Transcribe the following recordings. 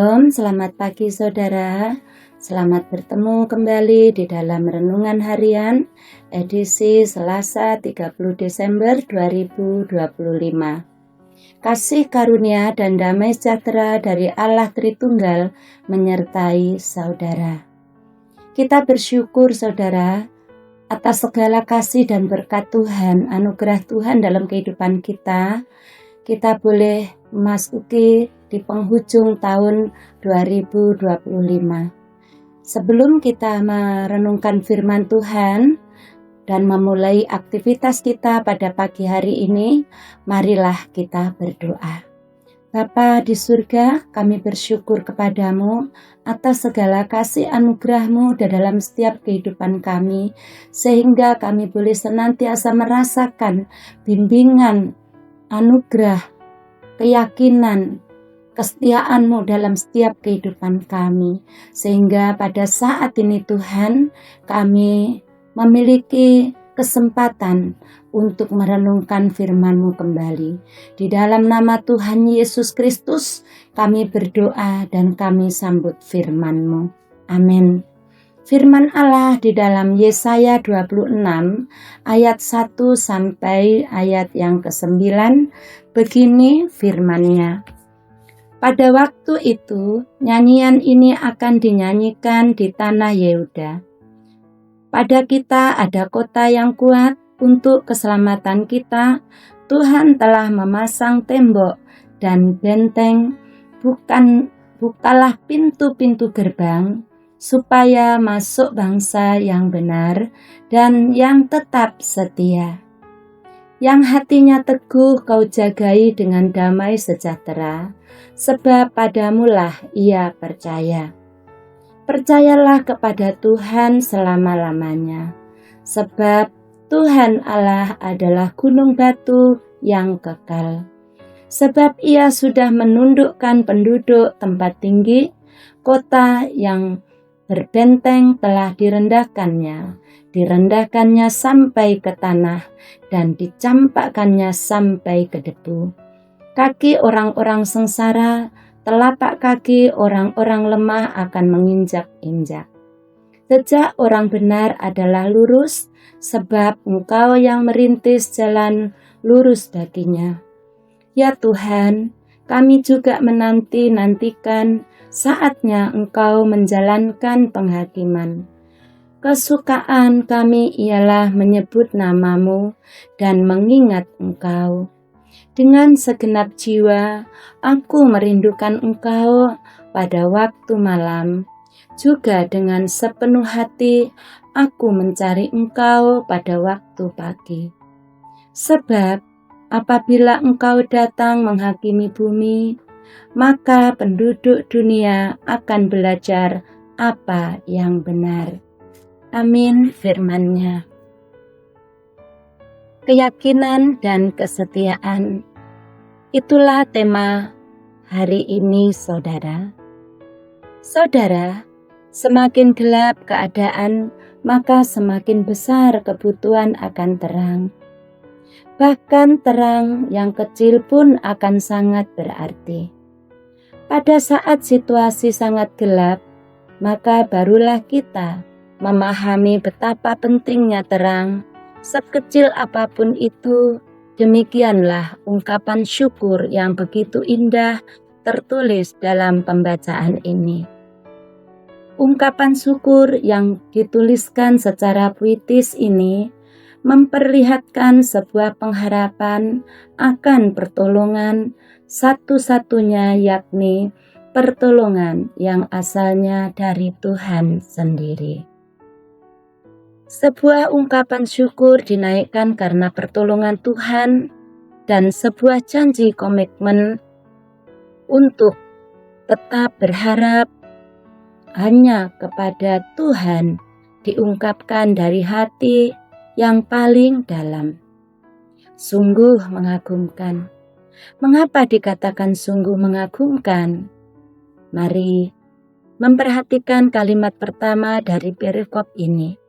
Selamat pagi saudara. Selamat bertemu kembali di dalam Renungan Harian edisi Selasa 30 Desember 2025. Kasih karunia dan damai sejahtera dari Allah Tritunggal menyertai saudara. Kita bersyukur saudara atas segala kasih dan berkat Tuhan, anugerah Tuhan dalam kehidupan kita. Kita boleh memasuki di penghujung tahun 2025. Sebelum kita merenungkan firman Tuhan dan memulai aktivitas kita pada pagi hari ini, marilah kita berdoa. Bapa di surga, kami bersyukur kepadamu atas segala kasih anugerah-Mu di dalam setiap kehidupan kami, sehingga kami boleh senantiasa merasakan bimbingan, anugerah, keyakinan, kesetiaan-Mu dalam setiap kehidupan kami. Sehingga pada saat ini Tuhan, kami memiliki kesempatan untuk merenungkan firman-Mu kembali. Di dalam nama Tuhan Yesus Kristus, kami berdoa dan kami sambut firman-Mu. Amin. Firman Allah di dalam Yesaya 26 ayat 1 sampai ayat yang ke-9, begini firman-Nya. Pada waktu itu, nyanyian ini akan dinyanyikan di tanah Yehuda. Pada kita ada kota yang kuat untuk keselamatan kita. Tuhan telah memasang tembok dan benteng, bukalah pintu-pintu gerbang, supaya masuk bangsa yang benar dan yang tetap setia. Yang hatinya teguh kau jagai dengan damai sejahtera, sebab padamulah ia percaya. Percayalah kepada Tuhan selama-lamanya, sebab Tuhan Allah adalah gunung batu yang kekal. Sebab ia sudah menundukkan penduduk tempat tinggi, kota yang berbenteng telah direndahkannya sampai ke tanah dan dicampakkannya sampai ke debu. Kaki orang-orang sengsara, telapak kaki orang-orang lemah akan menginjak-injak. Jejak orang benar adalah lurus, sebab Engkau yang merintis jalan lurus baginya. Ya Tuhan, kami juga menanti-nantikan saatnya Engkau menjalankan penghakiman. Kesukaan kami ialah menyebut nama-Mu dan mengingat Engkau. Dengan segenap jiwa, aku merindukan Engkau pada waktu malam. Juga dengan sepenuh hati, aku mencari Engkau pada waktu pagi. Sebab apabila Engkau datang menghakimi bumi, maka penduduk dunia akan belajar apa yang benar. Amin firman-Nya. Keyakinan dan kesetiaan, itulah tema hari ini saudara. Saudara, semakin gelap keadaan, maka semakin besar kebutuhan akan terang. Bahkan terang yang kecil pun akan sangat berarti. Pada saat situasi sangat gelap, maka barulah kita memahami betapa pentingnya terang. Sekecil apapun itu, demikianlah ungkapan syukur yang begitu indah tertulis dalam pembacaan ini. Ungkapan syukur yang dituliskan secara puitis ini memperlihatkan sebuah pengharapan akan pertolongan satu-satunya, yakni pertolongan yang asalnya dari Tuhan sendiri. Sebuah ungkapan syukur dinaikkan karena pertolongan Tuhan dan sebuah janji komitmen untuk tetap berharap hanya kepada Tuhan diungkapkan dari hati yang paling dalam. Sungguh mengagumkan. Mengapa dikatakan sungguh mengagumkan? Mari memperhatikan kalimat pertama dari perikop ini.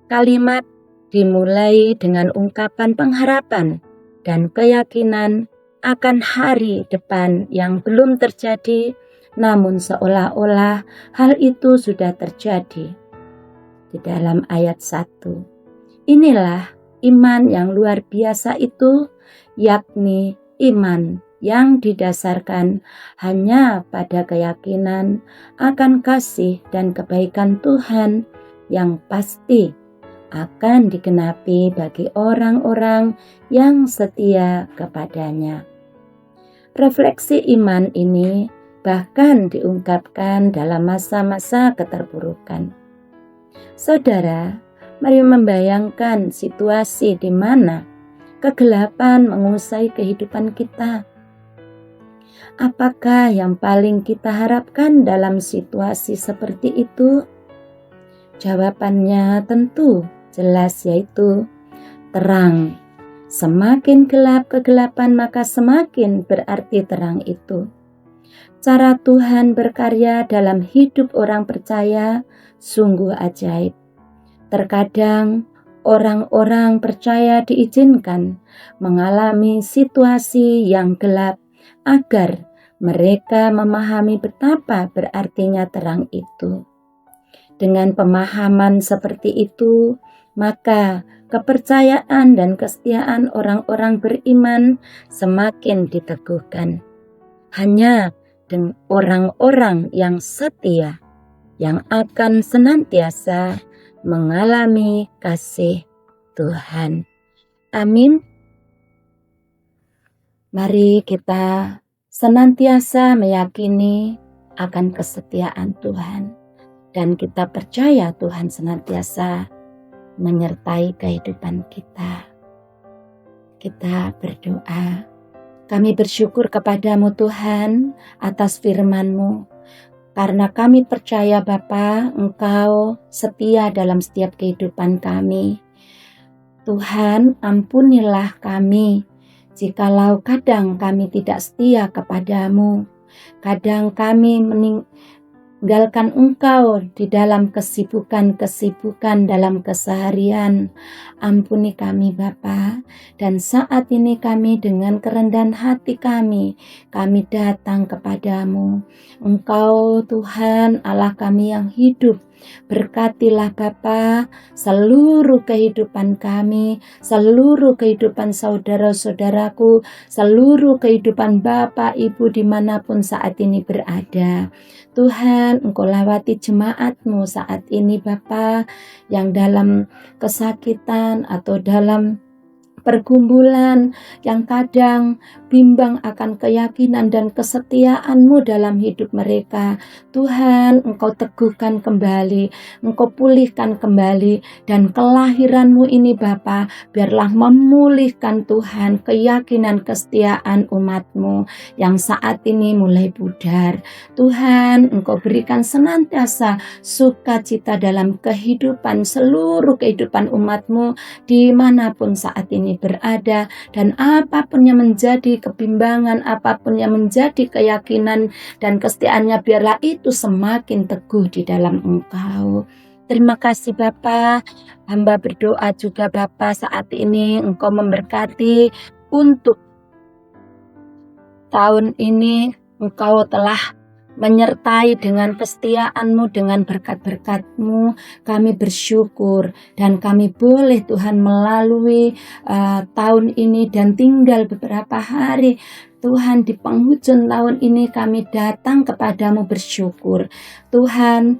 Kalimat dimulai dengan ungkapan pengharapan dan keyakinan akan hari depan yang belum terjadi namun seolah-olah hal itu sudah terjadi. Di dalam ayat 1, inilah iman yang luar biasa itu, yakni iman yang didasarkan hanya pada keyakinan akan kasih dan kebaikan Tuhan yang pasti akan digenapi bagi orang-orang yang setia kepadanya. Refleksi iman ini bahkan diungkapkan dalam masa-masa keterpurukan. Saudara, mari membayangkan situasi di mana kegelapan menguasai kehidupan kita. Apakah yang paling kita harapkan dalam situasi seperti itu? Jawabannya tentu jelas, yaitu terang. Semakin gelap kegelapan, maka semakin berarti terang itu. Cara Tuhan berkarya dalam hidup orang percaya sungguh ajaib. Terkadang orang-orang percaya diizinkan mengalami situasi yang gelap agar mereka memahami betapa berartinya terang itu. Dengan pemahaman seperti itu, maka kepercayaan dan kesetiaan orang-orang beriman semakin diteguhkan. Hanya dengan orang-orang yang setia yang akan senantiasa mengalami kasih Tuhan. Amin. Mari kita senantiasa meyakini akan kesetiaan Tuhan, dan kita percaya Tuhan senantiasa menyertai kehidupan kita. Kita berdoa. Kami bersyukur kepadamu Tuhan atas firman-Mu, karena kami percaya Bapa, Engkau setia dalam setiap kehidupan kami. Tuhan, ampunilah kami jikalau kadang kami tidak setia kepadamu. Kadang kami meninggalkan Engkau di dalam kesibukan dalam keseharian. Ampuni kami Bapa, dan saat ini kami dengan kerendahan hati kami datang kepadamu. Engkau Tuhan Allah kami yang hidup. Berkatilah Bapa seluruh kehidupan kami, seluruh kehidupan saudara-saudaraku, seluruh kehidupan Bapak Ibu dimanapun saat ini berada. Tuhan, Engkau lawati jemaat-Mu saat ini Bapa, yang dalam kesakitan atau dalam pergumulan, yang kadang bimbang akan keyakinan dan kesetiaan-Mu dalam hidup mereka. Tuhan, Engkau teguhkan kembali, Engkau pulihkan kembali, dan kelahiran-Mu ini Bapa, biarlah memulihkan Tuhan keyakinan kesetiaan umat-Mu yang saat ini mulai pudar. Tuhan, Engkau berikan senantiasa sukacita dalam kehidupan seluruh kehidupan umat-Mu dimanapun saat ini berada, dan apapun yang menjadi kebimbangan, apapun yang menjadi keyakinan dan kesetiaannya, biarlah itu semakin teguh di dalam Engkau. Terima kasih Bapa. Hamba berdoa juga Bapa, saat ini Engkau memberkati untuk tahun ini. Engkau telah menyertai dengan kesetiaan-Mu, dengan berkat-berkat-Mu. Kami bersyukur, dan kami boleh Tuhan melalui tahun ini dan tinggal beberapa hari Tuhan di penghujung tahun ini, kami datang kepadamu bersyukur. Tuhan,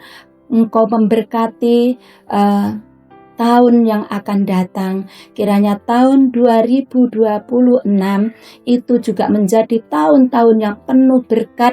Engkau memberkati tahun yang akan datang. Kiranya tahun 2026 itu juga menjadi tahun-tahun yang penuh berkat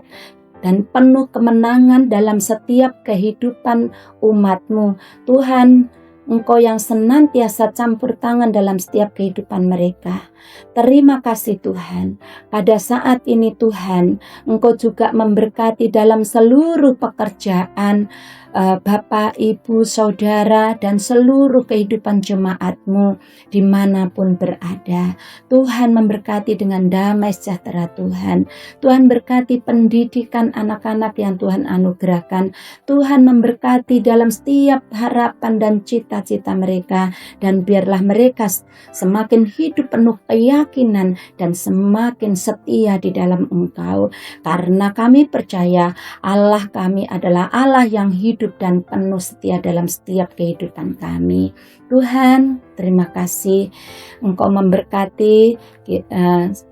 dan penuh kemenangan dalam setiap kehidupan umat-Mu. Tuhan, Engkau yang senantiasa campur tangan dalam setiap kehidupan mereka. Terima kasih Tuhan. Pada saat ini Tuhan, Engkau juga memberkati dalam seluruh pekerjaan Bapak, Ibu, Saudara, dan seluruh kehidupan jemaat-Mu dimanapun berada. Tuhan memberkati dengan damai sejahtera Tuhan. Tuhan berkati pendidikan anak-anak yang Tuhan anugerahkan. Tuhan memberkati dalam setiap harapan dan cita-cita mereka. Dan biarlah mereka semakin hidup penuh keyakinan dan semakin setia di dalam Engkau. Karena kami percaya Allah kami adalah Allah yang hidup dan penuh setia dalam setiap kehidupan kami. Tuhan, terima kasih Engkau memberkati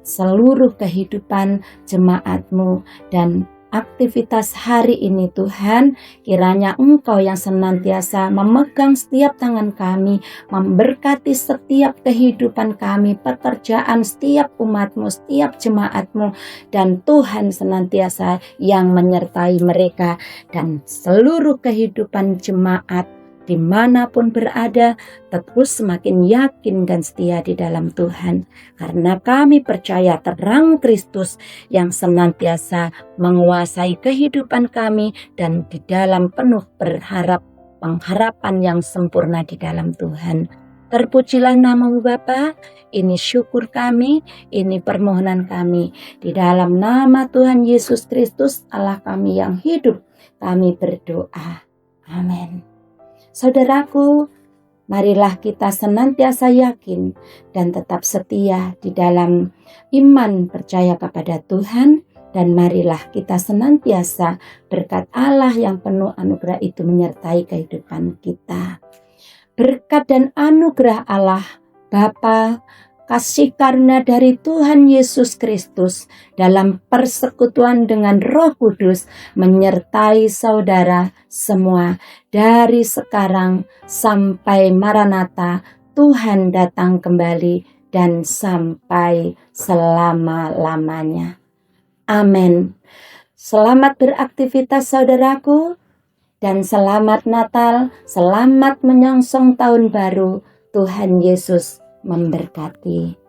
seluruh kehidupan jemaat-Mu dan aktivitas hari ini Tuhan. Kiranya Engkau yang senantiasa memegang setiap tangan kami, memberkati setiap kehidupan kami, pekerjaan setiap umat-Mu, setiap jemaat-Mu, dan Tuhan senantiasa yang menyertai mereka dan seluruh kehidupan jemaat dimanapun berada, terus semakin yakin dan setia di dalam Tuhan. Karena kami percaya terang Kristus yang senantiasa menguasai kehidupan kami dan di dalam penuh pengharapan yang sempurna di dalam Tuhan. Terpujilah nama-Mu Bapa, ini syukur kami, ini permohonan kami. Di dalam nama Tuhan Yesus Kristus, Allah kami yang hidup, kami berdoa. Amin. Saudaraku, marilah kita senantiasa yakin dan tetap setia di dalam iman percaya kepada Tuhan, dan marilah kita senantiasa berkat Allah yang penuh anugerah itu menyertai kehidupan kita. Berkat dan anugerah Allah Bapa, kasih karunia dari Tuhan Yesus Kristus dalam persekutuan dengan Roh Kudus menyertai saudara semua dari sekarang sampai Maranatha, Tuhan datang kembali dan sampai selama-lamanya. Amin. Selamat beraktivitas saudaraku, dan selamat Natal, selamat menyongsong tahun baru. Tuhan Yesus memberkati.